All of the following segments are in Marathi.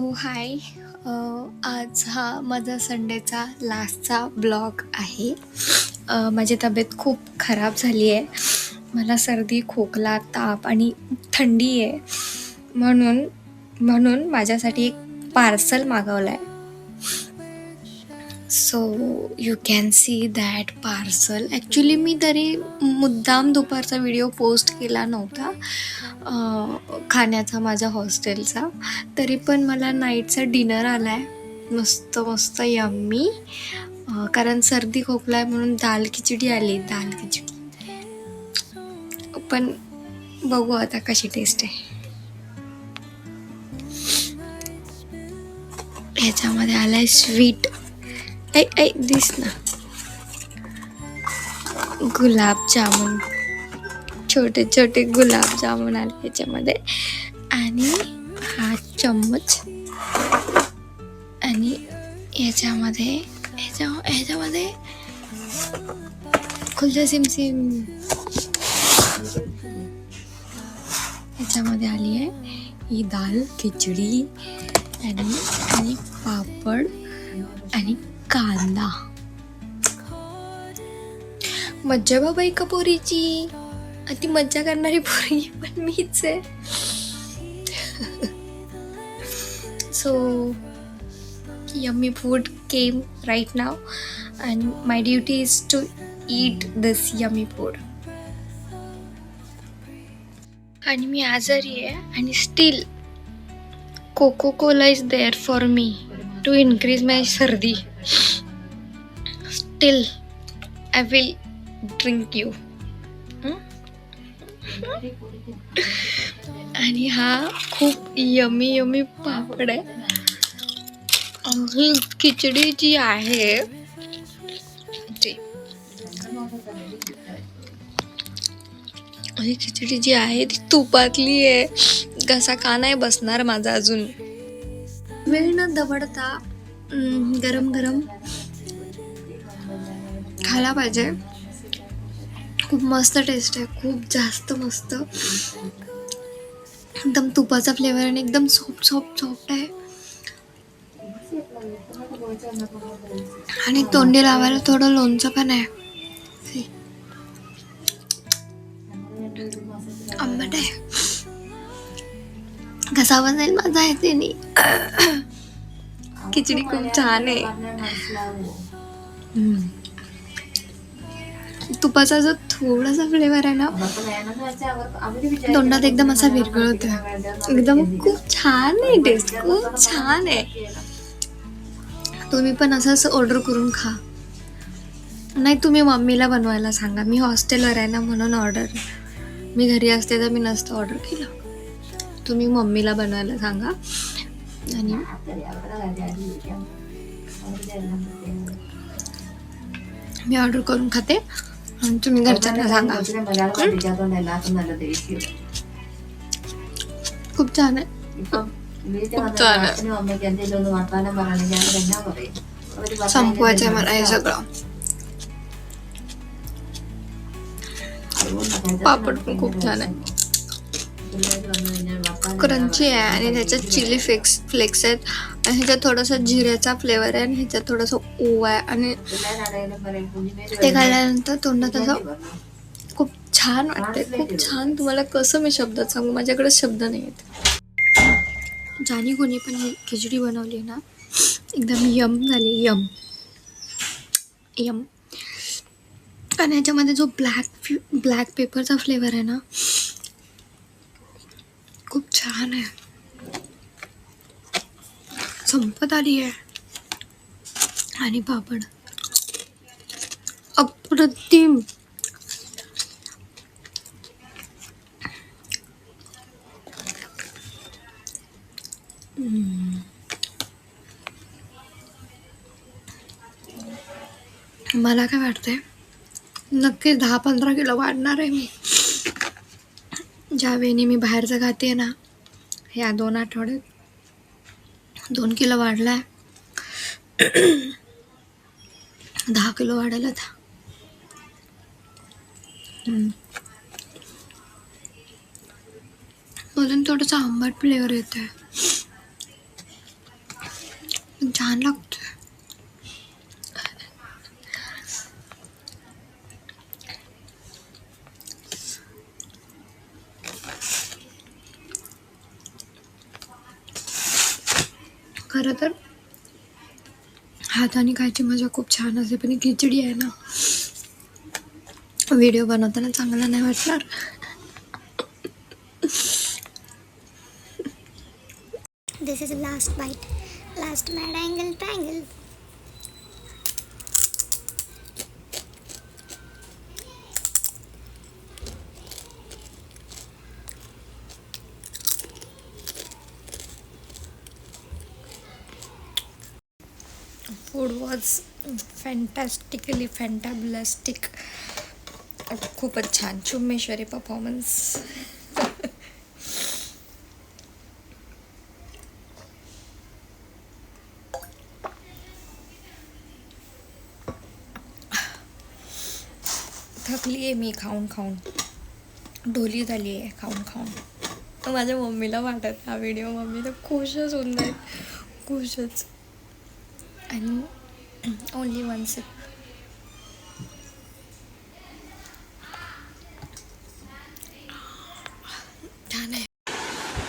हाय. आज हा माझा संडेचा लास्टचा ब्लॉग आहे. माझी तब्येत खूप खराब झाली आहे. मला सर्दी, खोकला, ताप आणि थंडी आहे. म्हणून म्हणून माझ्यासाठी एक पार्सल मागवलं आहे. So you can see that parcel. Actually मी तरी मुद्दाम दुपारचा व्हिडिओ पोस्ट केला नव्हता खाण्याचा माझ्या हॉस्टेलचा. तरी पण मला नाईटचा डिनर आला आहे मस्त मस्त यम्मी. कारण सर्दी खोकला आहे म्हणून दाल खिचडी आली. दाल खिचडी पण बघू आता कशी टेस्ट आहे. ह्याच्यामध्ये आलाय स्वीट दिस ना, गुलाबजामुन, छोटे छोटे गुलाबजामुन आले ह्याच्यामध्ये. आणि हा चम्मच. आणि ह्याच्यामध्ये खुलजा सिमसिम ह्याच्यामध्ये आली आहे ही दाल खिचडी आणि पापड आणि कांदा. मज्जा बाबा एका पोरीची. ती मज्जा करणारी पोरी पण मीच आहे. So yummy food came right now and my duty is to eat this yummy food. आणि मी आजारी आहे आणि still coca cola is there for me to increase my सर्दी. Still I will drink you. आणि हा खूप यमी यमी पापड आहे. ही खिचडी जी आहे ती तुपातली आहे. घसा का नाही बसणार माझा अजून. वेळ न दवडता गरम गरम खायला पाहिजे. खूप मस्त टेस्ट आहे, खूप जास्त मस्त. एकदम तुपाचा फ्लेवर आणि एकदम सॉफ्ट आहे. आणि तोंडी लावायला थोडं लोणचं पण आहे. आंबट आहे. घसा बसेल माझा आहे ते नाही. खिचडी खूप छान आहे. तुपाचा जो थोडासा फ्लेवर आहे ना तोंडात एकदम असा विरघळतो. एकदम खूप छान आहे. टेस्ट खूप छान आहे. तुम्ही पण असंच ऑर्डर करून खा. नाही तुम्ही मम्मीला बनवायला सांगा. मी हॉस्टेलवर आहे ना म्हणून मी घरी असते तर मी नसतं ऑर्डर केलं. तुम्ही मम्मीला बनवायला सांगा. आणि मी ऑर्डर करून खाते आणि तुम्ही घरच्यांना सांगा. खूप छान आहे. संपवायचं आहे मला हे सगळं. पापड पण खूप छान आहे. क्रंची आहे आणि त्याच्यात चिली फ्लेक्स आहेत आणि ह्याच्यात थोडासा जिऱ्याचा फ्लेवर आहे आणि ह्याच्यात थोडासा ओवा आहे. आणि ते खाल्ल्यानंतर तोंडात असं खूप छान वाटतंय. खूप छान. तुम्हाला कसं मी शब्दात सांगू, माझ्याकडे शब्द नाही आहेत. ज्याने कोणी पण ही खिचडी बनवली ना एकदम यम झाली. यम. आणि ह्याच्यामध्ये जो ब्लॅक पेपरचा फ्लेवर आहे ना खूप छान आहे. संपत आली आहे. आणि पापड अप्रतिम. मला काय वाटतंय नक्कीच 10-15 किलो वाढणार आहे मी. ज्यावेळी मी बाहेरचं खाते ना ह्या 2 आठवड्यात 2 किलो वाढलाय. 10 किलो वाढायला था. अजून थोडंसं आंबट फ्लेवर येत आहे. छान लागतोय. खरं तर हाताने खायची मजा खूप छान असते, पण ही खिचडी आहे ना, व्हिडिओ बनवताना चांगला नाही वाटणार. This is the last bite. Last mad angle triangle. Food was fantastically fantablastic. खूपच छान. चुम्मेश्वरी परफॉर्मन्स. थकली आहे मी खाऊन खाऊन, ढोली झाली आहे खाऊन खाऊन. माझ्या मम्मीला वाटत हा व्हिडिओ, मम्मी तर खुशच होऊन जाईल, खुशच. आणि ओनली वन सिप. छान आहे.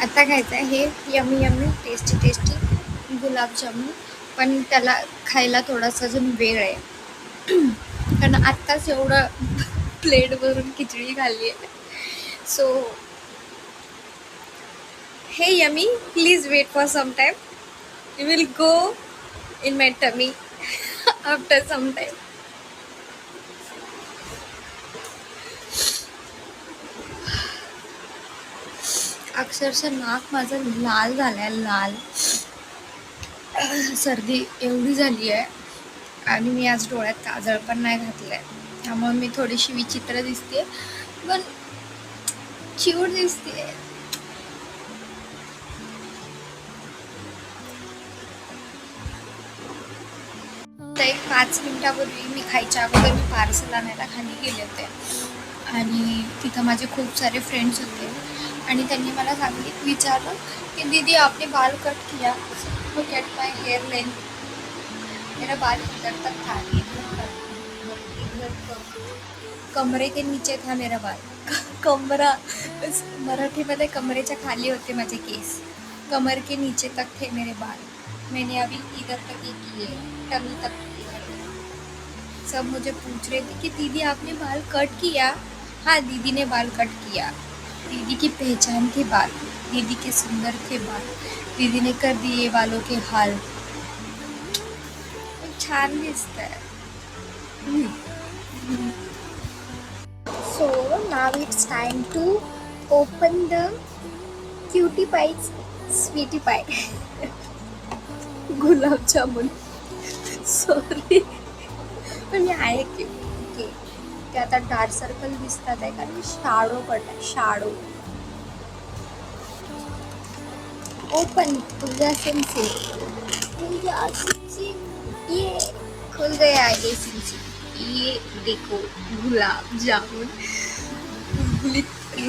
आता खायचं आहे हे yummy yummy tasty tasty gulab jamun, पण त्याला खायला थोडासा अजून वेळ आहे. कारण आत्ताच एवढं प्लेट भरून खिचडी खाल्ली आहे. So hey yummy, please wait for some time. You will go in my tummy after some time. अक्षरशः नाक माझं लाल झालंय, लाल. सर्दी एवढी झाली आहे, आणि मी आज डोळ्यात काजळ पण नाही घातलंय, त्यामुळे मी थोडीशी विचित्र दिसते, पण क्यूट दिसते. तर एक 5 मिनिटापूर्वी मी खायच्या अगोदर मी पार्सल आणायला खाली गेले होते, आणि तिथं माझे खूप सारे फ्रेंड्स होते, आणि त्यांनी मला विचारलं कि दीदी आपने बाल कट किया? Look at my hair length. मेरा बाल इधर तक था, कमरे के नीचे था मेरा बाल. कमरा, मराठी में कमरेच्या खाली होते माझे केस, कमर के नीचे तक थे मेरे बाल. मैंने अभी इधर तक ही किए, टमी तक किए. सब मुझे पूछ रहे थे कि दीदी आपने बाल कट किया? हाँ, दीदी ने बाल कट किया. दीदी की पहचान थे बाल, दीदी के सुंदर थे बाल, दीदी ने कर दिए बालों के हाल. छान दिसतंय. So now it's time to open the cutie pies, sweetie pie. Gulab jamun. Sorry, पण मी आहे की ते आता डार्क सर्कल दिसतात आहे, कारण शाडो पडलाय, शाडो. ओपन, खुल जा सिमसी, खुल जा सिमसी. ये खुल गया ये सिमसी. ये देखो gulab jamun,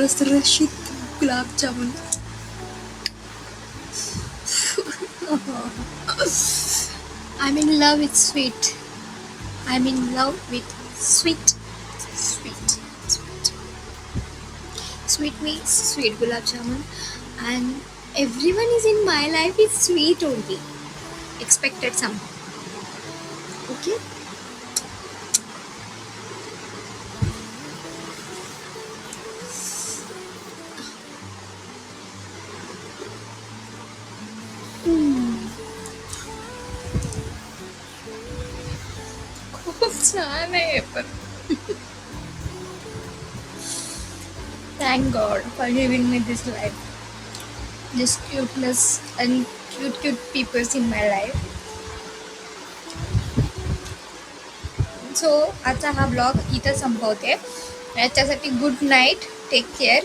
रसरशीत gulab jamun. I'm in love with sweet. I'm in love with sweet. Sweet. Sweet. Sweet means sweet gulab jamun, and everyone is in my life is sweet only. Expected somehow. Okay? खूप छान आहे पण. Thank God for giving me this life, this cuteness and cute people in my life. So आजचा हा ब्लॉग इथं संपवते. याच्यासाठी गुड नाईट, टेक केअर.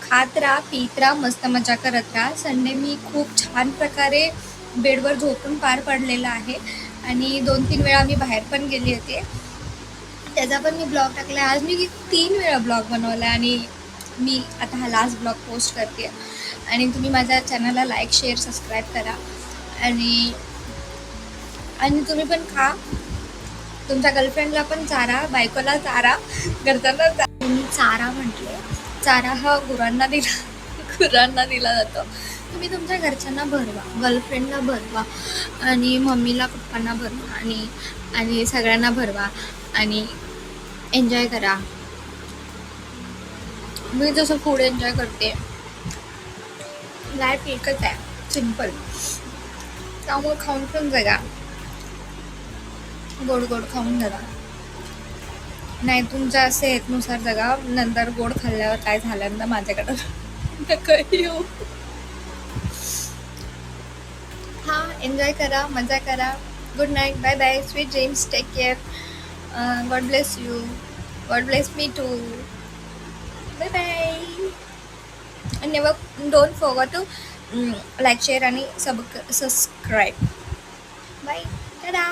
खात राहा, पीत राहा, मस्त मजा करत राहा. संडे मी खूप छान प्रकारे बेडवर झोपून पार पडलेला आहे, आणि 2-3 वेळा मी बाहेर पण गेली होते, त्याचा पण मी ब्लॉग टाकला. आज मी 3 वेळा ब्लॉग बनवला, आणि मी आता हा लास्ट ब्लॉग पोस्ट करते. आणि तुम्ही माझ्या चॅनलला लाईक, शेअर, सबस्क्राईब करा. आणि आणि तुम्ही पण खा, तुमच्या गर्लफ्रेंडला पण चारा, बायकोला चारा, घरच्यांना चारा. मी चारा म्हटले, चारा हा गुरांना दिला जातो. तुम्ही तुमच्या घरच्यांना भरवा, गर्लफ्रेंडला भरवा आणि मम्मीला पप्पांना भरवा आणि आणि सगळ्यांना भरवा आणि एन्जॉय करा. मी जसं फूड एन्जॉय करते, लाईफ एकच आहे, सिम्पल. त्यामुळे खाऊन पण जगा, गोड गोड खाऊन जगा. नाही तुमच्या सेहतनुसार जगा, नंतर गोड खाल्ल्यावर काय झालं ना माझ्याकडं नका येऊ. हा, एन्जॉय करा, मजा करा. Good night, bye bye, sweet dreams, take care. God bless you, God bless me too. Bye bye. And never, don't forget to like, share आणि सबस्क्राईब. बाय, टा.